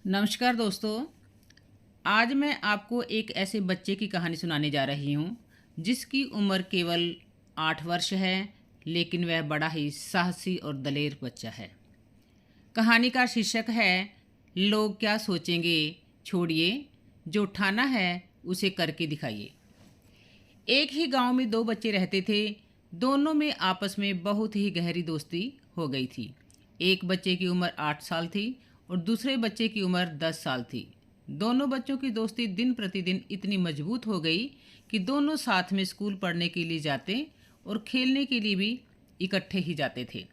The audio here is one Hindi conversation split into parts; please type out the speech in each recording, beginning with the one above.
नमस्कार दोस्तों। आज मैं आपको एक ऐसे बच्चे की कहानी सुनाने जा रही हूँ जिसकी उम्र केवल 8 वर्ष है, लेकिन वह बड़ा ही साहसी और दलेर बच्चा है। कहानी का शीर्षक है लोग क्या सोचेंगे, छोड़िए, जो ठाना है उसे करके दिखाइए। एक ही गांव में दो बच्चे रहते थे। दोनों में आपस में बहुत ही गहरी दोस्ती हो गई थी। एक बच्चे की उम्र 8 साल थी और दूसरे बच्चे की उम्र 10 साल थी। दोनों बच्चों की दोस्ती दिन प्रतिदिन इतनी मजबूत हो गई कि दोनों साथ में स्कूल पढ़ने के लिए जाते और खेलने के लिए भी इकट्ठे ही जाते थे।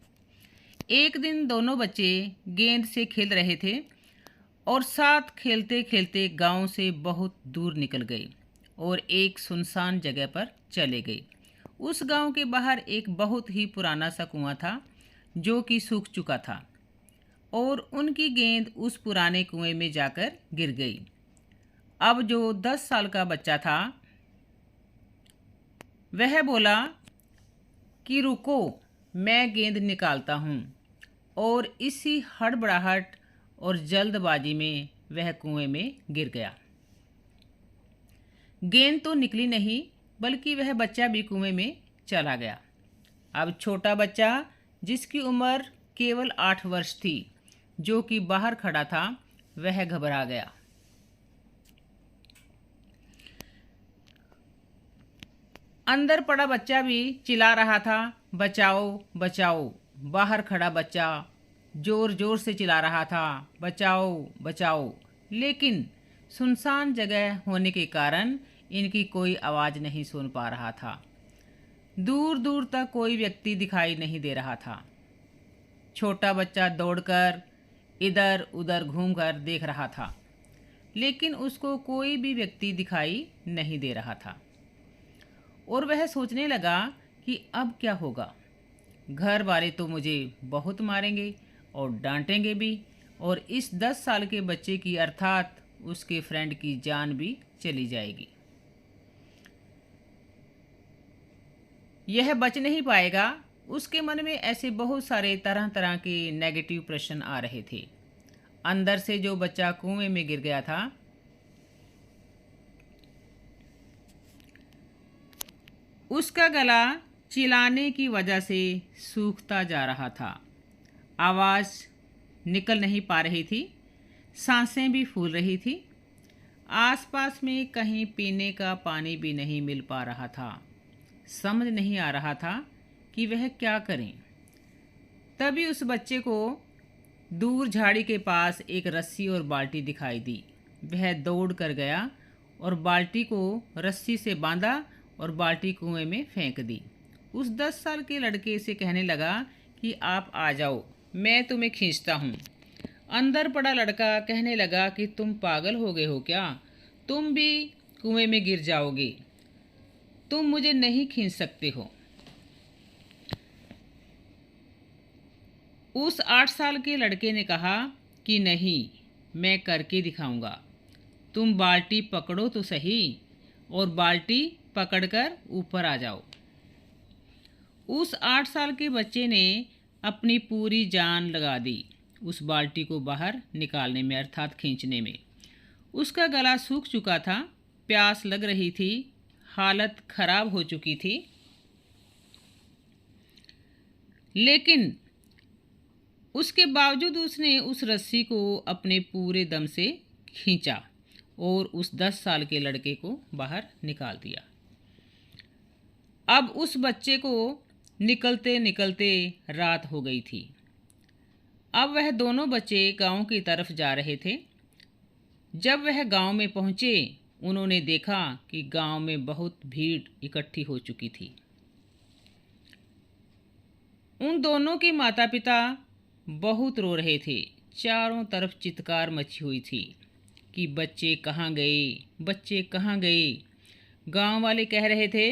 एक दिन दोनों बच्चे गेंद से खेल रहे थे और साथ खेलते खेलते गांव से बहुत दूर निकल गए और एक सुनसान जगह पर चले गए। उस गांव के बाहर एक बहुत ही पुराना सा कुआं था जो कि सूख चुका था और उनकी गेंद उस पुराने कुएं में जाकर गिर गई। अब जो 10 साल का बच्चा था वह बोला कि रुको, मैं गेंद निकालता हूँ। और इसी हड़बड़ाहट और जल्दबाजी में वह कुएं में गिर गया। गेंद तो निकली नहीं, बल्कि वह बच्चा भी कुएं में चला गया। अब छोटा बच्चा, जिसकी उम्र केवल 8 वर्ष थी, जो कि बाहर खड़ा था, वह घबरा गया। अंदर पड़ा बच्चा भी चिल्ला रहा था, बचाओ बचाओ। बाहर खड़ा बच्चा जोर जोर से चिल्ला रहा था, बचाओ बचाओ। लेकिन सुनसान जगह होने के कारण इनकी कोई आवाज़ नहीं सुन पा रहा था। दूर दूर तक कोई व्यक्ति दिखाई नहीं दे रहा था। छोटा बच्चा दौड़कर इधर उधर घूमकर देख रहा था, लेकिन उसको कोई भी व्यक्ति दिखाई नहीं दे रहा था। और वह सोचने लगा कि अब क्या होगा। घर वाले तो मुझे बहुत मारेंगे और डांटेंगे भी, और इस 10 साल के बच्चे की अर्थात उसके फ्रेंड की जान भी चली जाएगी। यह बच नहीं पाएगा। उसके मन में ऐसे बहुत सारे तरह तरह के नेगेटिव प्रश्न आ रहे थे। अंदर से जो बच्चा कुएं में गिर गया था, उसका गला चिल्लाने की वजह से सूखता जा रहा था। आवाज़ निकल नहीं पा रही थी, सांसें भी फूल रही थी। आसपास में कहीं पीने का पानी भी नहीं मिल पा रहा था। समझ नहीं आ रहा था कि वह क्या करें। तभी उस बच्चे को दूर झाड़ी के पास एक रस्सी और बाल्टी दिखाई दी। वह दौड़ कर गया और बाल्टी को रस्सी से बांधा और बाल्टी कुएं में फेंक दी। उस 10 साल के लड़के से कहने लगा कि आप आ जाओ, मैं तुम्हें खींचता हूँ। अंदर पड़ा लड़का कहने लगा कि तुम पागल हो गए हो क्या? तुम भी कुएं में गिर जाओगे। तुम मुझे नहीं खींच सकते हो। उस 8 साल के लड़के ने कहा कि नहीं, मैं करके दिखाऊंगा। तुम बाल्टी पकड़ो तो सही, और बाल्टी पकड़कर ऊपर आ जाओ। उस 8 साल के बच्चे ने अपनी पूरी जान लगा दी उस बाल्टी को बाहर निकालने में, अर्थात खींचने में। उसका गला सूख चुका था, प्यास लग रही थी, हालत खराब हो चुकी थी, लेकिन उसके बावजूद उसने उस रस्सी को अपने पूरे दम से खींचा और उस 10 साल के लड़के को बाहर निकाल दिया। अब उस बच्चे को निकलते निकलते रात हो गई थी। अब वह दोनों बच्चे गांव की तरफ जा रहे थे। जब वह गांव में पहुंचे, उन्होंने देखा कि गांव में बहुत भीड़ इकट्ठी हो चुकी थी। उन दोनों के माता पिता बहुत रो रहे थे। चारों तरफ चित्कार मची हुई थी कि बच्चे कहाँ गए, बच्चे कहाँ गए। गांव वाले कह रहे थे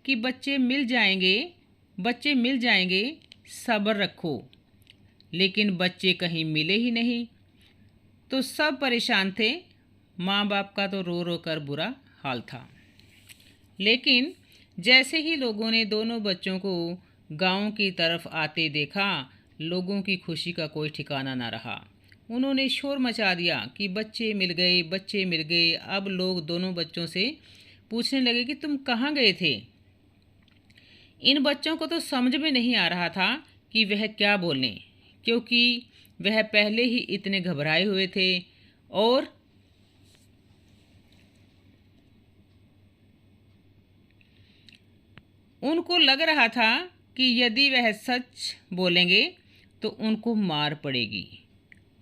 कि बच्चे मिल जाएंगे, बच्चे मिल जाएंगे, सब्र रखो। लेकिन बच्चे कहीं मिले ही नहीं। तो सब परेशान थे। माँ बाप का तो रो रो कर बुरा हाल था। लेकिन जैसे ही लोगों ने दोनों बच्चों को गांव की तरफ आते देखा, लोगों की खुशी का कोई ठिकाना न रहा। उन्होंने शोर मचा दिया कि बच्चे मिल गए, बच्चे मिल गए। अब लोग दोनों बच्चों से पूछने लगे कि तुम कहाँ गए थे। इन बच्चों को तो समझ में नहीं आ रहा था कि वह क्या बोलें, क्योंकि वह पहले ही इतने घबराए हुए थे और उनको लग रहा था कि यदि वह सच बोलेंगे तो उनको मार पड़ेगी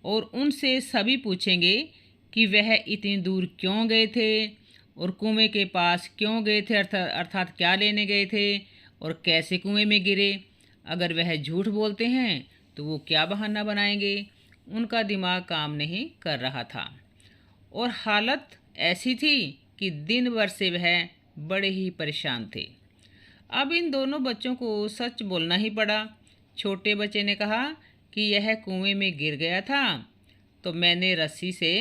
और उनसे सभी पूछेंगे कि वह इतनी दूर क्यों गए थे और कुएं के पास क्यों गए थे, अर्थात क्या लेने गए थे और कैसे कुएं में गिरे। अगर वह झूठ बोलते हैं तो वो क्या बहाना बनाएंगे। उनका दिमाग काम नहीं कर रहा था और हालत ऐसी थी कि दिन भर से वह बड़े ही परेशान थे। अब इन दोनों बच्चों को सच बोलना ही पड़ा। छोटे बच्चे ने कहा कि यह कुएं में गिर गया था तो मैंने रस्सी से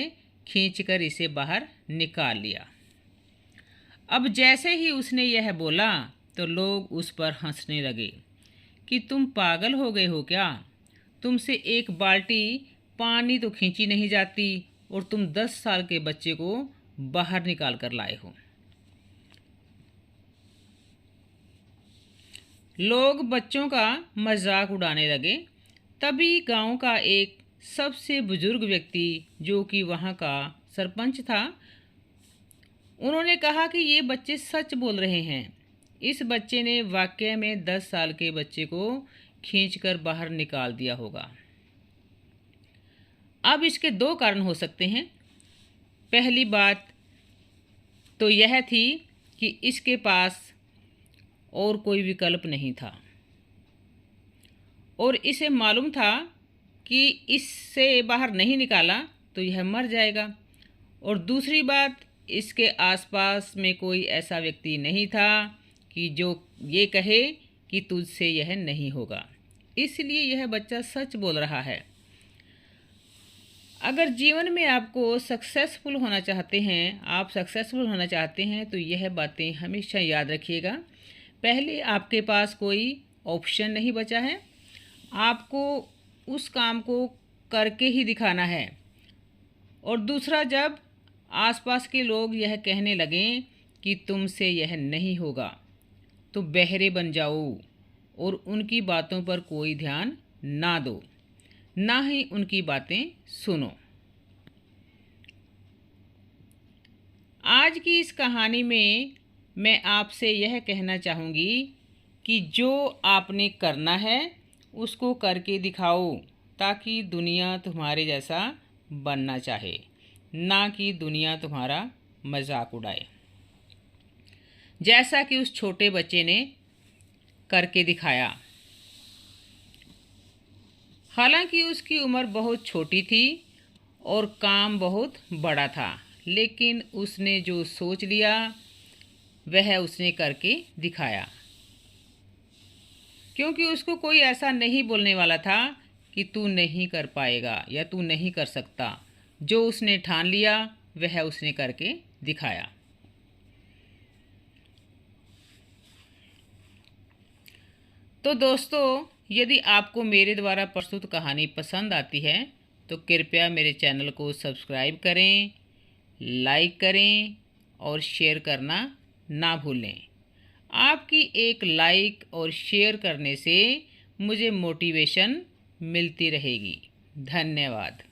खींचकर इसे बाहर निकाल लिया। अब जैसे ही उसने यह बोला तो लोग उस पर हंसने लगे कि तुम पागल हो गए हो क्या, तुमसे एक बाल्टी पानी तो खींची नहीं जाती और तुम 10 साल के बच्चे को बाहर निकाल कर लाए हो। लोग बच्चों का मजाक उड़ाने लगे। तभी गांव का एक सबसे बुजुर्ग व्यक्ति, जो कि वहां का सरपंच था, उन्होंने कहा कि ये बच्चे सच बोल रहे हैं। इस बच्चे ने वाकई में 10 साल के बच्चे को खींचकर बाहर निकाल दिया होगा। अब इसके 2 कारण हो सकते हैं। पहली बात तो यह थी कि इसके पास और कोई विकल्प नहीं था और इसे मालूम था कि इससे बाहर नहीं निकाला तो यह मर जाएगा। और दूसरी बात, इसके आसपास में कोई ऐसा व्यक्ति नहीं था कि जो ये कहे कि तुझसे यह नहीं होगा। इसलिए यह बच्चा सच बोल रहा है। अगर जीवन में आपको सक्सेसफुल होना चाहते हैं, आप सक्सेसफुल होना चाहते हैं तो यह बातें हमेशा याद रखिएगा। पहले आपके पास कोई ऑप्शन नहीं बचा है, आपको उस काम को करके ही दिखाना है। और दूसरा, जब आसपास के लोग यह कहने लगें कि तुमसे यह नहीं होगा तो बहरे बन जाओ और उनकी बातों पर कोई ध्यान ना दो, ना ही उनकी बातें सुनो। आज की इस कहानी में मैं आपसे यह कहना चाहूँगी कि जो आपने करना है उसको करके दिखाओ, ताकि दुनिया तुम्हारे जैसा बनना चाहे, ना कि दुनिया तुम्हारा मजाक उड़ाए, जैसा कि उस छोटे बच्चे ने करके दिखाया। हालांकि उसकी उम्र बहुत छोटी थी और काम बहुत बड़ा था, लेकिन उसने जो सोच लिया वह उसने करके दिखाया, क्योंकि उसको कोई ऐसा नहीं बोलने वाला था कि तू नहीं कर पाएगा या तू नहीं कर सकता। जो उसने ठान लिया वह उसने करके दिखाया। तो दोस्तों, यदि आपको मेरे द्वारा प्रस्तुत कहानी पसंद आती है तो कृपया मेरे चैनल को सब्सक्राइब करें, लाइक करें और शेयर करना ना भूलें। आपकी एक लाइक और शेयर करने से मुझे मोटिवेशन मिलती रहेगी। धन्यवाद।